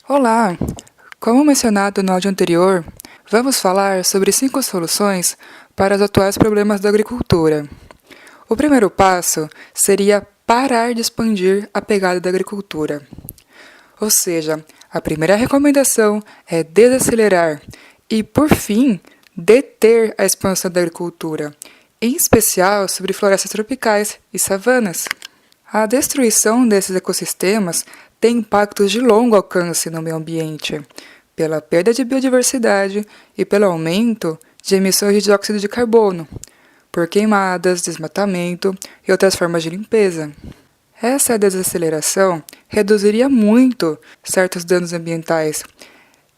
Olá! Como mencionado no áudio anterior, vamos falar sobre 5 soluções para os atuais problemas da agricultura. O primeiro passo seria parar de expandir a pegada da agricultura. Ou seja, a primeira recomendação é desacelerar e, por fim, deter a expansão da agricultura, em especial sobre florestas tropicais e savanas. A destruição desses ecossistemas tem impactos de longo alcance no meio ambiente, pela perda de biodiversidade e pelo aumento de emissões de dióxido de carbono, por queimadas, desmatamento e outras formas de limpeza. Essa desaceleração reduziria muito certos danos ambientais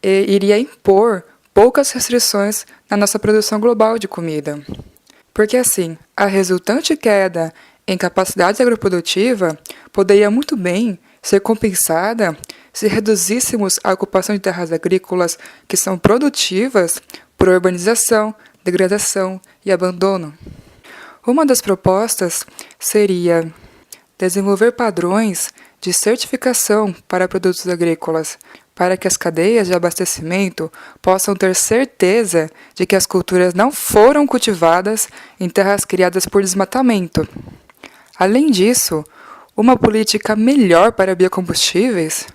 e iria impor poucas restrições na nossa produção global de comida. Porque assim, a resultante queda em capacidade agroprodutiva poderia muito bem ser compensada se reduzíssemos a ocupação de terras agrícolas que são produtivas por urbanização, degradação e abandono. Uma das propostas seria desenvolver padrões de certificação para produtos agrícolas, para que as cadeias de abastecimento possam ter certeza de que as culturas não foram cultivadas em terras criadas por desmatamento. Além disso, uma política melhor para biocombustíveis,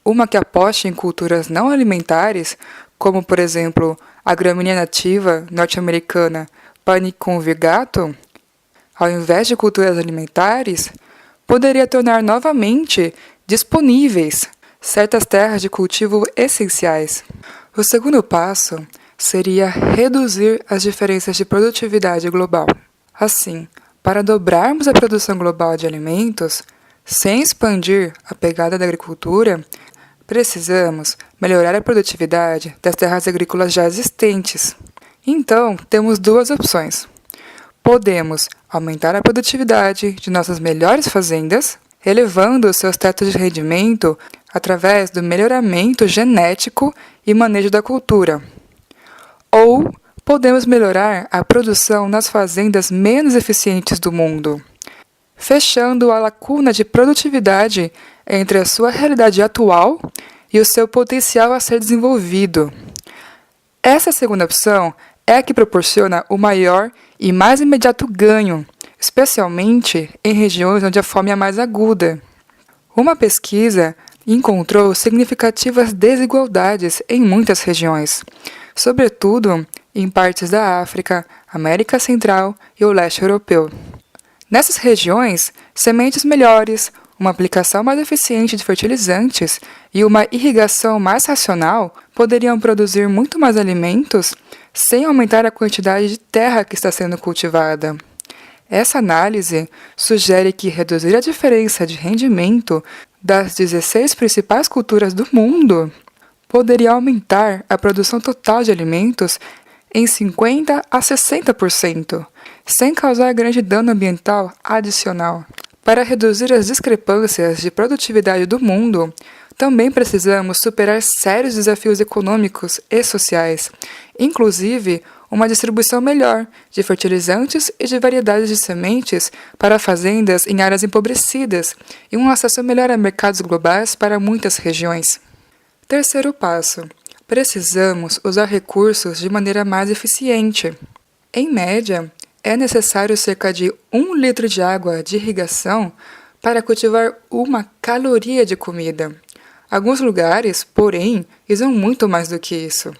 uma que aposte em culturas não alimentares, como, por exemplo, a gramínea nativa norte-americana Panicum virgato, ao invés de culturas alimentares, poderia tornar novamente disponíveis certas terras de cultivo essenciais. O segundo passo seria reduzir as diferenças de produtividade global. Assim, para dobrarmos a produção global de alimentos, sem expandir a pegada da agricultura, precisamos melhorar a produtividade das terras agrícolas já existentes. Então, temos duas opções. Podemos aumentar a produtividade de nossas melhores fazendas, elevando os seus tetos de rendimento através do melhoramento genético e manejo da cultura. Ou podemos melhorar a produção nas fazendas menos eficientes do mundo, fechando a lacuna de produtividade entre a sua realidade atual e o seu potencial a ser desenvolvido. Essa segunda opção é a que proporciona o maior e mais imediato ganho, especialmente em regiões onde a fome é mais aguda. Uma pesquisa encontrou significativas desigualdades em muitas regiões, sobretudo em partes da África, América Central e o leste europeu. Nessas regiões, sementes melhores, uma aplicação mais eficiente de fertilizantes e uma irrigação mais racional poderiam produzir muito mais alimentos sem aumentar a quantidade de terra que está sendo cultivada. Essa análise sugere que reduzir a diferença de rendimento das 16 principais culturas do mundo poderia aumentar a produção total de alimentos em 50% a 60%, sem causar grande dano ambiental adicional. Para reduzir as discrepâncias de produtividade do mundo, também precisamos superar sérios desafios econômicos e sociais, inclusive uma distribuição melhor de fertilizantes e de variedades de sementes para fazendas em áreas empobrecidas e um acesso melhor a mercados globais para muitas regiões. Terceiro passo: precisamos usar recursos de maneira mais eficiente. Em média, é necessário cerca de 1 litro de água de irrigação para cultivar 1 caloria de comida. Alguns lugares, porém, usam muito mais do que isso.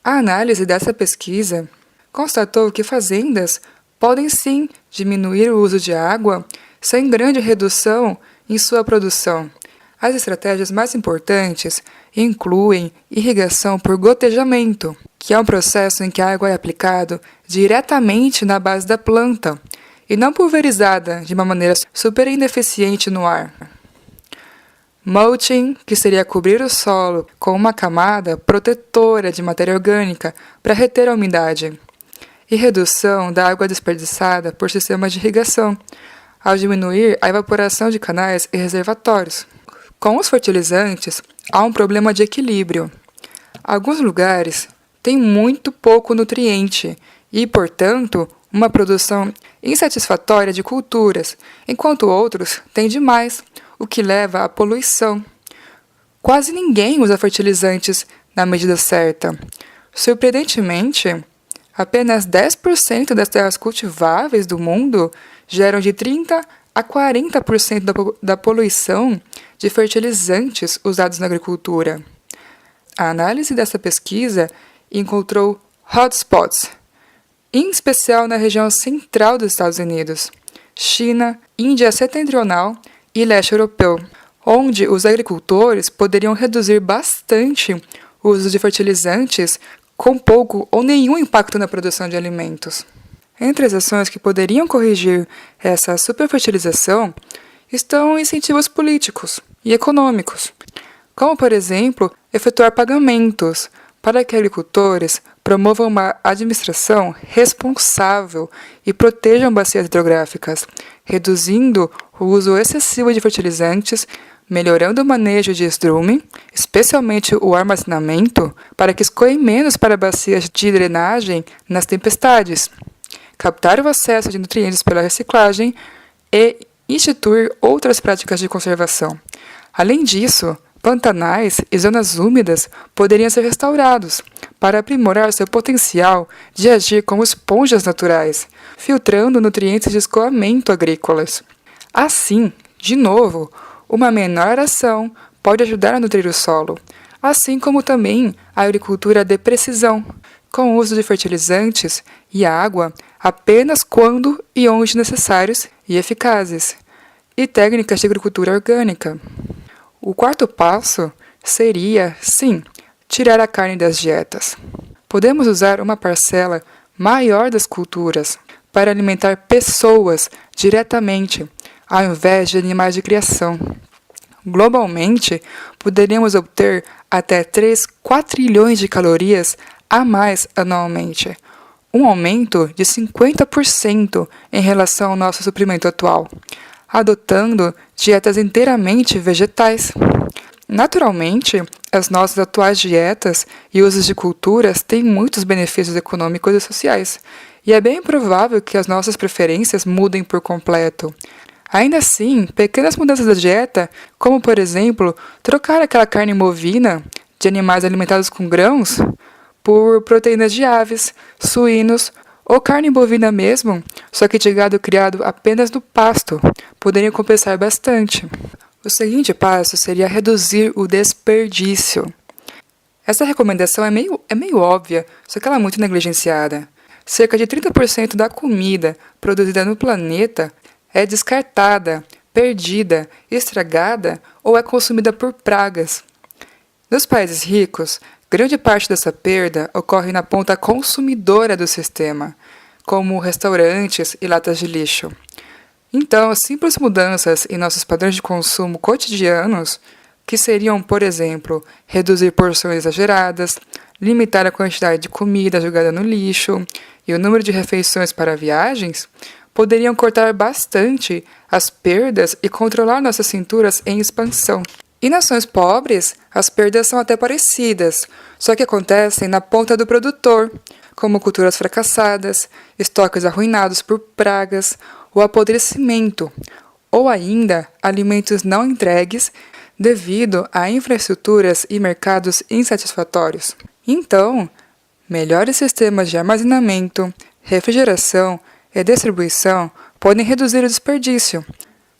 A análise dessa pesquisa constatou que fazendas podem sim diminuir o uso de água sem grande redução em sua produção. As estratégias mais importantes incluem irrigação por gotejamento, que é um processo em que a água é aplicada diretamente na base da planta e não pulverizada de uma maneira super ineficiente no ar. Mulching, que seria cobrir o solo com uma camada protetora de matéria orgânica para reter a umidade. E redução da água desperdiçada por sistemas de irrigação, ao diminuir a evaporação de canais e reservatórios. Com os fertilizantes, há um problema de equilíbrio. Alguns lugares têm muito pouco nutriente e, portanto, uma produção insatisfatória de culturas, enquanto outros têm demais, o que leva à poluição. quase ninguém usa fertilizantes na medida certa. Surpreendentemente, apenas 10% das terras cultiváveis do mundo geram de 30% a 40% da poluição de fertilizantes usados na agricultura. A análise dessa pesquisa encontrou hotspots, em especial na região central dos Estados Unidos, China, Índia Setentrional e leste europeu, onde os agricultores poderiam reduzir bastante o uso de fertilizantes com pouco ou nenhum impacto na produção de alimentos. Entre as ações que poderiam corrigir essa superfertilização estão incentivos políticos e econômicos, como, por exemplo, efetuar pagamentos para que agricultores promovam uma administração responsável e protejam bacias hidrográficas, reduzindo o uso excessivo de fertilizantes, melhorando o manejo de estrume, especialmente o armazenamento, para que escoe menos para bacias de drenagem nas tempestades, captar o excesso de nutrientes pela reciclagem e instituir outras práticas de conservação. Além disso, pantanais e zonas úmidas poderiam ser restaurados para aprimorar seu potencial de agir como esponjas naturais, filtrando nutrientes de escoamento agrícolas. Assim, de novo, uma menor ação pode ajudar a nutrir o solo, assim como também a agricultura de precisão, com o uso de fertilizantes e água apenas quando e onde necessários e eficazes, e técnicas de agricultura orgânica. O quarto passo seria, sim, tirar a carne das dietas. Podemos usar uma parcela maior das culturas para alimentar pessoas diretamente, ao invés de animais de criação. Globalmente, poderíamos obter até 3 quatrilhões de calorias a mais anualmente, um aumento de 50% em relação ao nosso suprimento atual, adotando dietas inteiramente vegetais. Naturalmente, as nossas atuais dietas e usos de culturas têm muitos benefícios econômicos e sociais, e é bem provável que as nossas preferências mudem por completo. Ainda assim, pequenas mudanças da dieta, como por exemplo, trocar aquela carne bovina de animais alimentados com grãos por proteínas de aves, suínos ou carne bovina mesmo, só que de gado criado apenas no pasto, poderiam compensar bastante. O seguinte passo seria reduzir o desperdício. Essa recomendação é meio óbvia, só que ela é muito negligenciada. Cerca de 30% da comida produzida no planeta é descartada, perdida, estragada ou é consumida por pragas. Nos países ricos, grande parte dessa perda ocorre na ponta consumidora do sistema, como restaurantes e latas de lixo. Então, simples mudanças em nossos padrões de consumo cotidianos, que seriam, por exemplo, reduzir porções exageradas, limitar a quantidade de comida jogada no lixo e o número de refeições para viagens, poderiam cortar bastante as perdas e controlar nossas cinturas em expansão. Em nações pobres, as perdas são até parecidas, só que acontecem na ponta do produtor, como culturas fracassadas, estoques arruinados por pragas, o apodrecimento, ou ainda alimentos não entregues devido a infraestruturas e mercados insatisfatórios. Então, melhores sistemas de armazenamento, refrigeração e distribuição podem reduzir o desperdício.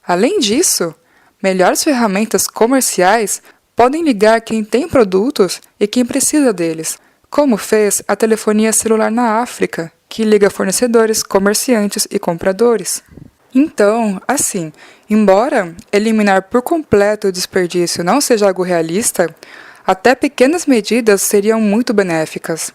Além disso, melhores ferramentas comerciais podem ligar quem tem produtos e quem precisa deles, como fez a telefonia celular na África, que liga fornecedores, comerciantes e compradores. Então, assim, embora eliminar por completo o desperdício não seja algo realista, até pequenas medidas seriam muito benéficas.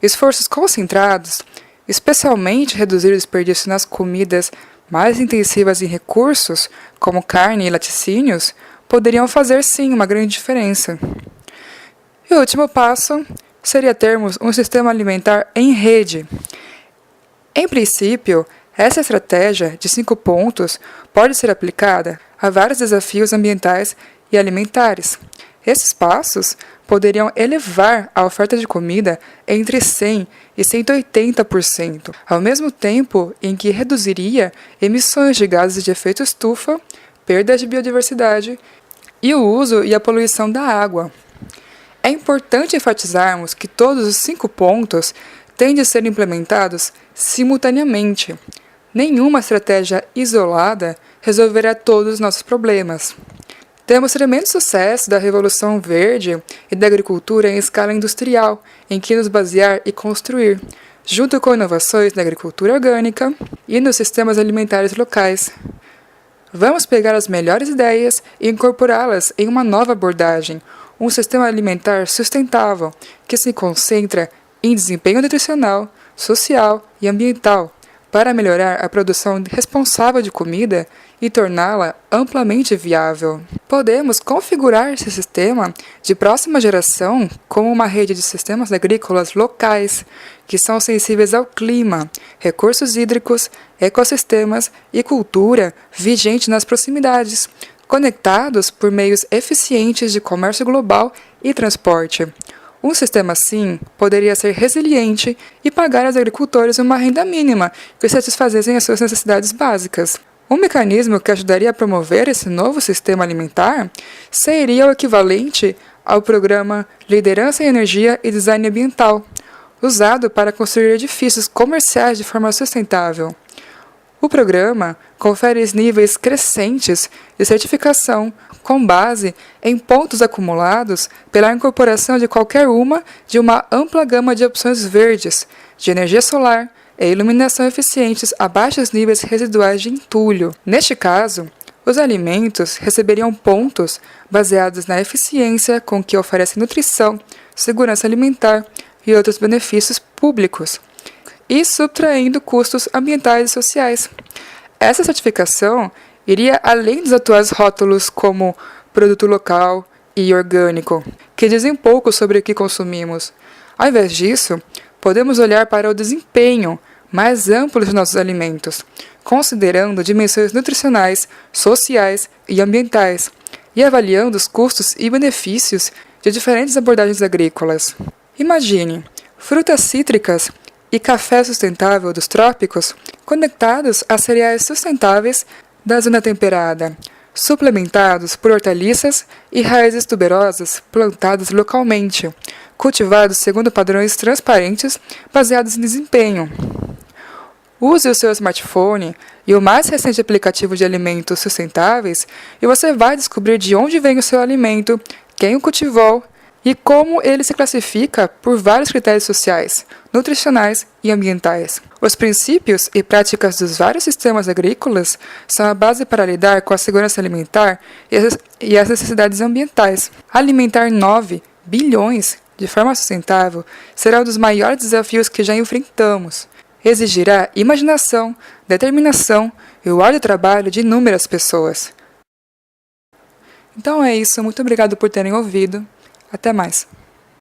Esforços concentrados, especialmente reduzir o desperdício nas comidas mais intensivas em recursos, como carne e laticínios, poderiam fazer sim uma grande diferença. E o último passo seria termos um sistema alimentar em rede. Em princípio, essa estratégia de 5 pontos pode ser aplicada a vários desafios ambientais e alimentares. Esses passos poderiam elevar a oferta de comida entre 100% e 180%, ao mesmo tempo em que reduziria emissões de gases de efeito estufa, perda de biodiversidade e o uso e a poluição da água. É importante enfatizarmos que todos os 5 pontos têm de ser implementados simultaneamente. Nenhuma estratégia isolada resolverá todos os nossos problemas. Temos tremendo sucesso da Revolução Verde e da agricultura em escala industrial, em que nos basear e construir, junto com inovações na agricultura orgânica e nos sistemas alimentares locais. Vamos pegar as melhores ideias e incorporá-las em uma nova abordagem, um sistema alimentar sustentável que se concentra em desempenho nutricional, social e ambiental, para melhorar a produção responsável de comida e torná-la amplamente viável. Podemos configurar esse sistema de próxima geração como uma rede de sistemas agrícolas locais, que são sensíveis ao clima, recursos hídricos, ecossistemas e cultura vigente nas proximidades, conectados por meios eficientes de comércio global e transporte. Um sistema assim poderia ser resiliente e pagar aos agricultores uma renda mínima que satisfazessem as suas necessidades básicas. Um mecanismo que ajudaria a promover esse novo sistema alimentar seria o equivalente ao programa Liderança em Energia e Design Ambiental, usado para construir edifícios comerciais de forma sustentável. O programa confere níveis crescentes de certificação com base em pontos acumulados pela incorporação de qualquer uma de uma ampla gama de opções verdes, de energia solar e iluminação eficientes a baixos níveis residuais de entulho. Neste caso, os alimentos receberiam pontos baseados na eficiência com que oferecem nutrição, segurança alimentar e outros benefícios públicos, e subtraindo custos ambientais e sociais. Essa certificação iria além dos atuais rótulos como produto local e orgânico, que dizem pouco sobre o que consumimos. Ao invés disso, podemos olhar para o desempenho mais amplo de nossos alimentos, considerando dimensões nutricionais, sociais e ambientais, e avaliando os custos e benefícios de diferentes abordagens agrícolas. Imagine frutas cítricas e café sustentável dos trópicos conectados a cereais sustentáveis da zona temperada, suplementados por hortaliças e raízes tuberosas plantadas localmente, cultivados segundo padrões transparentes baseados em desempenho. Use o seu smartphone e o mais recente aplicativo de alimentos sustentáveis e você vai descobrir de onde vem o seu alimento, quem o cultivou e como ele se classifica por vários critérios sociais, nutricionais e ambientais. Os princípios e práticas dos vários sistemas agrícolas são a base para lidar com a segurança alimentar e as necessidades ambientais. Alimentar 9 bilhões de forma sustentável será um dos maiores desafios que já enfrentamos. Exigirá imaginação, determinação e o árduo trabalho de inúmeras pessoas. Então é isso, muito obrigado por terem ouvido. Até mais!